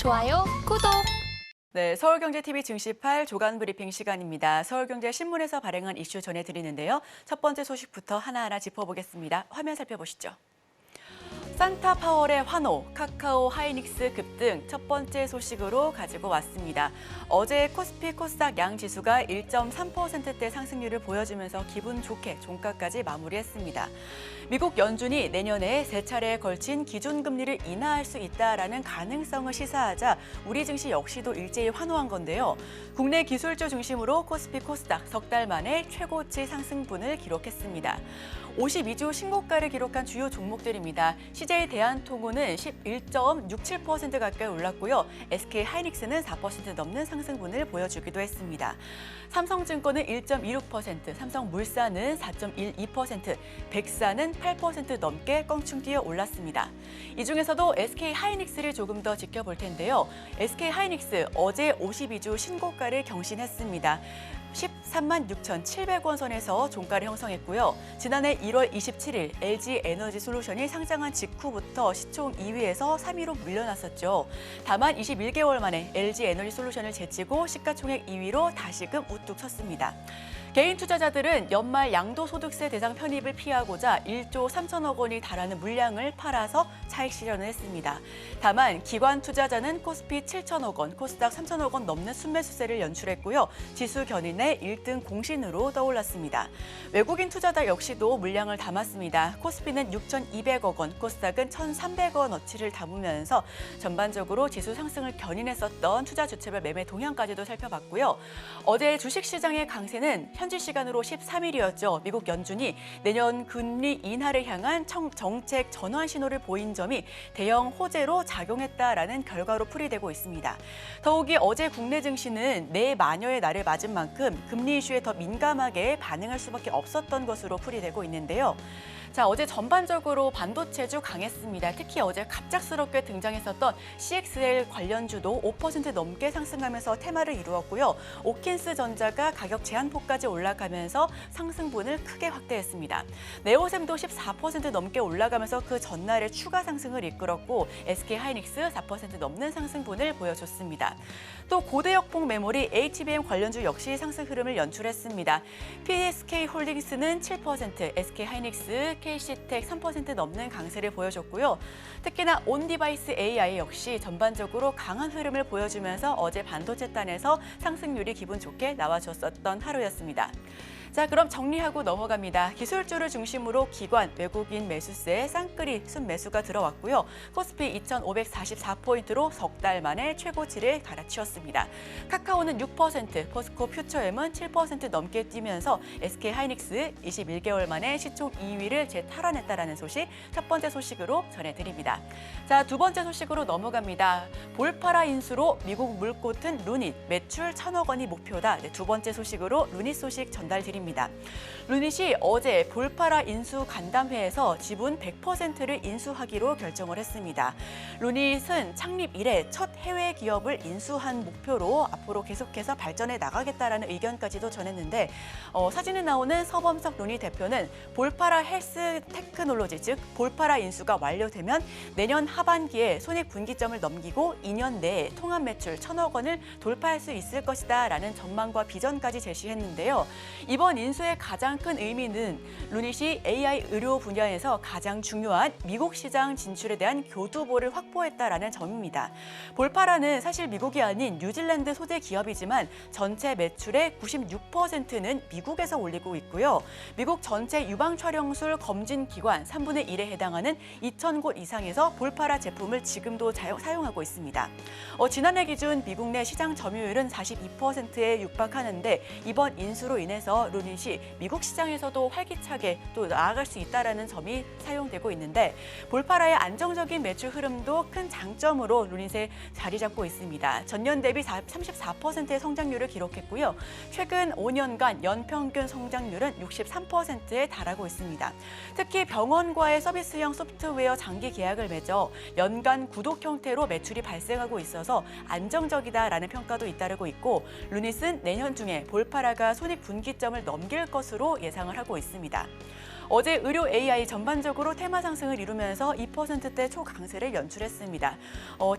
좋아요, 구독! 네, 서울경제TV 증시8 조간 브리핑 시간입니다. 서울경제신문에서 발행한 이슈 전해드리는데요. 첫 번째 소식부터 하나하나 짚어보겠습니다. 화면 살펴보시죠. 산타파월의 환호, 카카오, 하이닉스 급등 첫 번째 소식으로 가지고 왔습니다. 어제 코스피 코스닥 양지수가 1.3%대 상승률을 보여주면서 기분 좋게 종가까지 마무리했습니다. 미국 연준이 내년에 세 차례에 걸친 기준금리를 인하할 수 있다라는 가능성을 시사하자 우리 증시 역시도 일제히 환호한 건데요. 국내 기술주 중심으로 코스피 코스닥 석 달 만에 최고치 상승분을 기록했습니다. 52주 신고가를 기록한 주요 종목들입니다. CJ 대한통운은 11.67% 가까이 올랐고요. SK 하이닉스는 4% 넘는 상승분을 보여주기도 했습니다. 삼성증권은 1.26%, 삼성물산은 4.12%, 백사는 8% 넘게 껑충 뛰어 올랐습니다. 이 중에서도 SK 하이닉스를 조금 더 지켜볼 텐데요. SK 하이닉스 어제 52주 신고가를 경신했습니다. 13만 6,700원 선에서 종가를 형성했고요. 지난해 1월 27일 LG 에너지 솔루션이 상장한 직후부터 시총 2위에서 3위로 물러났었죠. 다만 21개월 만에 LG 에너지 솔루션을 제치고 시가총액 2위로 다시금 우뚝 섰습니다. 개인 투자자들은 연말 양도소득세 대상 편입을 피하고자 1조 3천억 원이 달하는 물량을 팔아서 차익 실현을 했습니다. 다만 기관 투자자는 코스피 7천억 원, 코스닥 3천억 원 넘는 순매수세를 연출했고요. 지수 견인의 1등 공신으로 떠올랐습니다. 외국인 투자자 역시도 물량을 담았습니다. 코스피는 6,200억 원, 코스닥은 1,300원어치를 담으면서 전반적으로 지수 상승을 견인했었던 투자 주체별 매매 동향까지도 살펴봤고요. 어제 주식시장의 강세는 현지 시간으로 13일이었죠. 미국 연준이 내년 금리 인하를 향한 정책 전환 신호를 보인 점이 대형 호재로 작용했다라는 결과로 풀이되고 있습니다. 더욱이 어제 국내 증시는 내마녀의 날을 맞은 만큼 금리 이슈에 더 민감하게 반응할 수밖에 없었던 것으로 풀이되고 있는데요. 자, 어제 전반적으로 반도체주 강했습니다. 특히 어제 갑작스럽게 등장했었던 CXL 관련주도 5% 넘게 상승하면서 테마를 이루었고요. 오킨스 전자가 가격 제한폭까지 올라가면서 상승분을 크게 확대했습니다. 네오셈도 14% 넘게 올라가면서 그 전날에 추가 상승을 이끌었고 SK 하이닉스 4% 넘는 상승분을 보여줬습니다. 또 고대역폭 메모리 HBM 관련주 역시 상승 흐름을 연출했습니다. PSK 홀딩스는 7%, SK 하이닉스, KC텍 3% 넘는 강세를 보여줬고요. 특히나 온디바이스 AI 역시 전반적으로 강한 흐름을 보여주면서 어제 반도체단에서 상승률이 기분 좋게 나와줬었던 하루였습니다. 자, 그럼 정리하고 넘어갑니다. 기술주를 중심으로 기관, 외국인 매수세에 쌍끌이 순매수가 들어왔고요. 코스피 2,544포인트로 석 달 만에 최고치를 갈아치웠습니다. 카카오는 6%, 포스코 퓨처엠은 7% 넘게 뛰면서 SK 하이닉스 21개월 만에 시총 2위를 재탈환했다라는 소식, 첫 번째 소식으로 전해드립니다. 자, 두 번째 소식으로 넘어갑니다. 볼파라 인수로 미국 물꽃은 루닛, 매출 1,000억 원이 목표다. 네, 두 번째 소식으로 루닛 소식 전달드립니다. 루닛이 어제 볼파라 인수 간담회에서 지분 100%를 인수하기로 결정을 했습니다. 루닛은 창립 이래 첫 해외 기업을 인수한 목표로 앞으로 계속해서 발전해 나가겠다라는 의견까지도 전했는데 사진에 나오는 서범석 루닛 대표는 볼파라 헬스 테크놀로지, 즉 볼파라 인수가 완료되면 내년 하반기에 손익분기점을 넘기고 2년 내에 통합 매출 1,000억 원을 돌파할 수 있을 것이다 라는 전망과 비전까지 제시했는데요. 이번 인수의 가장 큰 의미는 루닛이 AI 의료 분야에서 가장 중요한 미국 시장 진출에 대한 교두보를 확보했다라는 점입니다. 볼파라는 사실 미국이 아닌 뉴질랜드 소재 기업이지만 전체 매출의 96%는 미국에서 올리고 있고요. 미국 전체 유방 촬영술 검진 기관 3분의 1에 해당하는 2,000곳 이상에서 볼파라 제품을 지금도 사용하고 있습니다. 지난해 기준 미국 내 시장 점유율은 42%에 육박하는데 이번 인수로 인해서 루닛이 미국 시장에서도 활기차게 또 나아갈 수 있다는 점이 사용되고 있는데 볼파라의 안정적인 매출 흐름도 큰 장점으로 루닛에 자리 잡고 있습니다. 전년 대비 34%의 성장률을 기록했고요. 최근 5년간 연평균 성장률은 63%에 달하고 있습니다. 특히 병원과의 서비스형 소프트웨어 장기 계약을 맺어 연간 구독 형태로 매출이 발생하고 있어서 안정적이다라는 평가도 잇따르고 있고 루닛은 내년 중에 볼파라가 손익분기점을 넘길 것으로 예상을 하고 있습니다. 어제 의료 AI 전반적으로 테마 상승을 이루면서 2%대 초강세를 연출했습니다.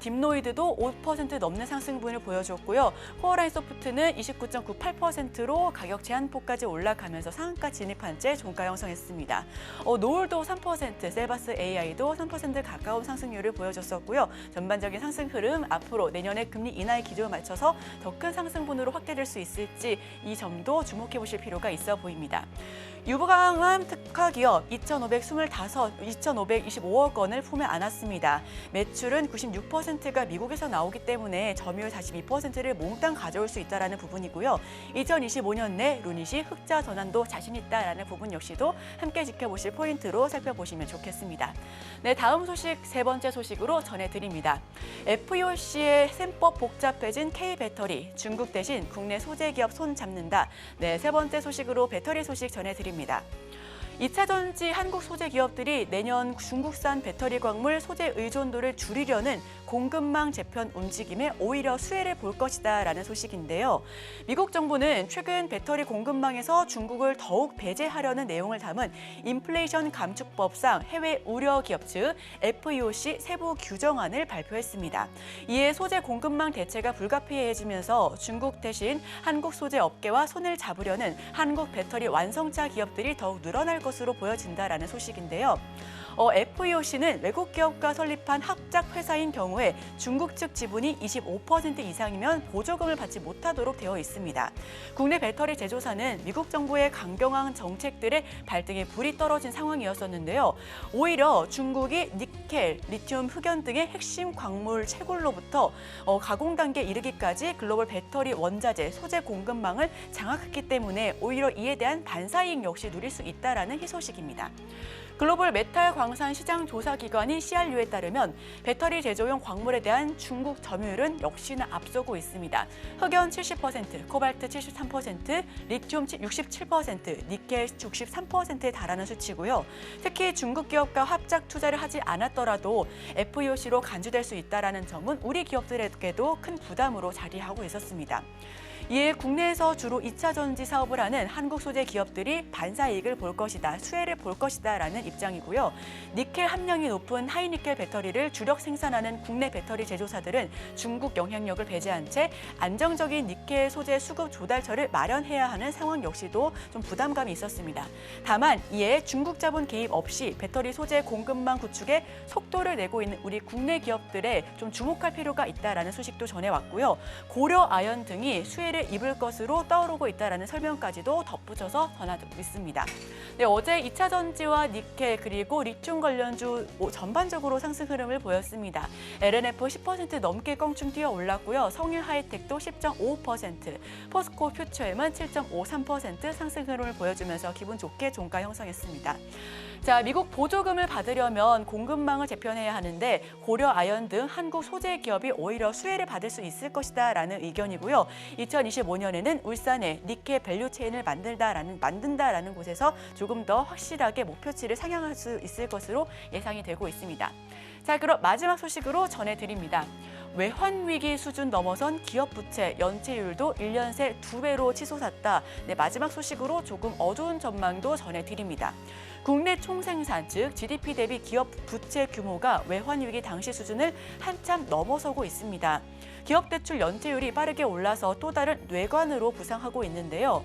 딥노이드도 5% 넘는 상승분을 보여줬고요. 코어라인 소프트는 29.98%로 가격 제한폭까지 올라가면서 상한가 진입한 채 종가 형성했습니다. 노을도 3%, 셀바스 AI도 3% 가까운 상승률을 보여줬었고요. 전반적인 상승 흐름 앞으로 내년에 금리 인하의 기조에 맞춰서 더 큰 상승분으로 확대될 수 있을지 이 점도 주목해 보실 필요가 있어 보입니다. 유보강함 특화 기업 2,525억 원을 품에 안았습니다. 매출은 96%가 미국에서 나오기 때문에 점유율 42%를 몽땅 가져올 수 있다는 부분이고요. 2025년 내 루닛이 흑자 전환도 자신 있다는 부분 역시도 함께 지켜보실 포인트로 살펴보시면 좋겠습니다. 네, 다음 소식 세 번째 소식으로 전해드립니다. FEOC의 셈법 복잡해진 K배터리, 중국 대신 국내 소재 기업 손 잡는다. 네, 세 번째 소식으로 배터리 소식 전해드립니다. 2차 전지 한국 소재 기업들이 내년 중국산 배터리 광물 소재 의존도를 줄이려는 공급망 재편 움직임에 오히려 수혜를 볼 것이다라는 소식인데요. 미국 정부는 최근 배터리 공급망에서 중국을 더욱 배제하려는 내용을 담은 인플레이션 감축법상 해외 우려 기업 측 FEOC 세부 규정안을 발표했습니다. 이에 소재 공급망 대체가 불가피해지면서 중국 대신 한국 소재 업계와 손을 잡으려는 한국 배터리 완성차 기업들이 더욱 늘어날 것으로 보여진다라는 소식인데요. FEOC는 외국 기업과 설립한 합작 회사인 경우에 중국 측 지분이 25% 이상이면 보조금을 받지 못하도록 되어 있습니다. 국내 배터리 제조사는 미국 정부의 강경한 정책들의 발등에 불이 떨어진 상황이었었는데요. 오히려 중국이 니켈, 리튬, 흑연 등의 핵심 광물 채굴로부터 가공 단계에 이르기까지 글로벌 배터리 원자재, 소재 공급망을 장악했기 때문에 오히려 이에 대한 반사이익 역시 누릴 수 있다라는 희소식입니다. 글로벌 메탈 광산 시장 조사 기관인 CRU에 따르면 배터리 제조용 광물에 대한 중국 점유율은 역시나 앞서고 있습니다. 흑연 70%, 코발트 73%, 리튬 67%, 니켈 63%에 달하는 수치고요. 특히 중국 기업과 합작 투자를 하지 않았더라도 FEOC로 간주될 수 있다는 점은 우리 기업들에게도 큰 부담으로 자리하고 있었습니다. 이에 국내에서 주로 2차 전지 사업을 하는 한국 소재 기업들이 반사이익을 볼 것이다, 수혜를 볼 것이다라는 입장이고요. 니켈 함량이 높은 하이니켈 배터리를 주력 생산하는 국내 배터리 제조사들은 중국 영향력을 배제한 채 안정적인 니켈 소재 수급 조달처를 마련해야 하는 상황 역시도 좀 부담감이 있었습니다. 다만 이에 중국 자본 개입 없이 배터리 소재 공급망 구축에 속도를 내고 있는 우리 국내 기업들에 좀 주목할 필요가 있다라는 소식도 전해왔고요. 고려 아연 등이 수혜를 입을 것으로 떠오르고 있다라는 설명까지도 덧붙여서 전하고 있습니다. 네, 어제 2차 전지와 니켈 그리고 리튬 관련주 전반적으로 상승 흐름을 보였습니다. LNF 10% 넘게 껑충 뛰어 올랐고요. 성일 하이텍도 10.55%, 포스코 퓨처엠은 7.53% 상승 흐름을 보여주면서 기분 좋게 종가 형성했습니다. 자, 미국 보조금을 받으려면 공급망을 재편해야 하는데 고려 아연 등 한국 소재 기업이 오히려 수혜를 받을 수 있을 것이다라는 의견이고요. 2025년에는 울산에 니켈 밸류체인을 만든다라는 곳에서 조금 더 확실하게 목표치를 상향할 수 있을 것으로 예상이 되고 있습니다. 자, 그럼 마지막 소식으로 전해드립니다. 외환위기 수준 넘어선 기업 부채 연체율도 1년 새 2배로 치솟았다. 네, 마지막 소식으로 조금 어두운 전망도 전해드립니다. 국내 총생산, 즉 GDP 대비 기업 부채 규모가 외환위기 당시 수준을 한참 넘어서고 있습니다. 기업 대출 연체율이 빠르게 올라서 또 다른 뇌관으로 부상하고 있는데요.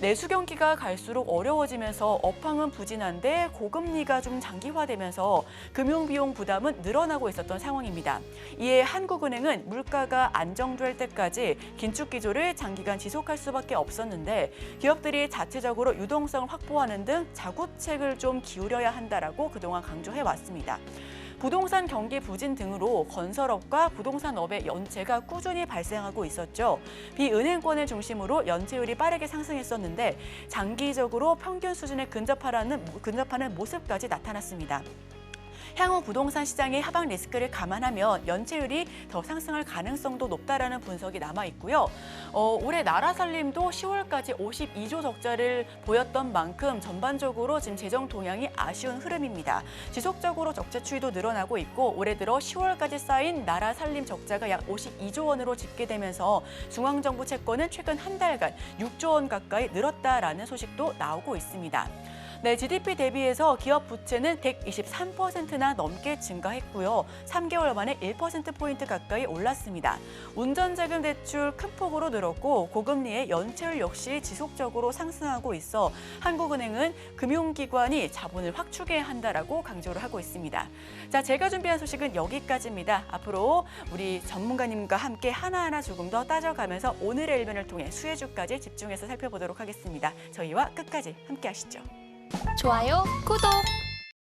내수 경기가 갈수록 어려워지면서 업황은 부진한데 고금리가 좀 장기화되면서 금융비용 부담은 늘어나고 있었던 상황입니다. 이에 한국은행은 물가가 안정될 때까지 긴축 기조를 장기간 지속할 수밖에 없었는데 기업들이 자체적으로 유동성을 확보하는 등 자구책을 좀 기울여야 한다라고 그동안 강조해왔습니다. 부동산 경기 부진 등으로 건설업과 부동산업의 연체가 꾸준히 발생하고 있었죠. 비은행권을 중심으로 연체율이 빠르게 상승했었는데 장기적으로 평균 수준에 근접하는 모습까지 나타났습니다. 향후 부동산 시장의 하방 리스크를 감안하면 연체율이 더 상승할 가능성도 높다라는 분석이 남아 있고요. 올해 나라 살림도 10월까지 52조 적자를 보였던 만큼 전반적으로 지금 재정 동향이 아쉬운 흐름입니다. 지속적으로 적자 추이도 늘어나고 있고 올해 들어 10월까지 쌓인 나라 살림 적자가 약 52조 원으로 집계되면서 중앙정부 채권은 최근 한 달간 6조 원 가까이 늘었다라는 소식도 나오고 있습니다. 네, GDP 대비해서 기업 부채는 123%나 넘게 증가했고요. 3개월 만에 1%포인트 가까이 올랐습니다. 운전자금 대출 큰 폭으로 늘었고 고금리의 연체율 역시 지속적으로 상승하고 있어 한국은행은 금융기관이 자본을 확충해야 한다라고 강조를 하고 있습니다. 자, 제가 준비한 소식은 여기까지입니다. 앞으로 우리 전문가님과 함께 하나하나 조금 더 따져가면서 오늘의 일면을 통해 수혜주까지 집중해서 살펴보도록 하겠습니다. 저희와 끝까지 함께 하시죠. 좋아요, 구독!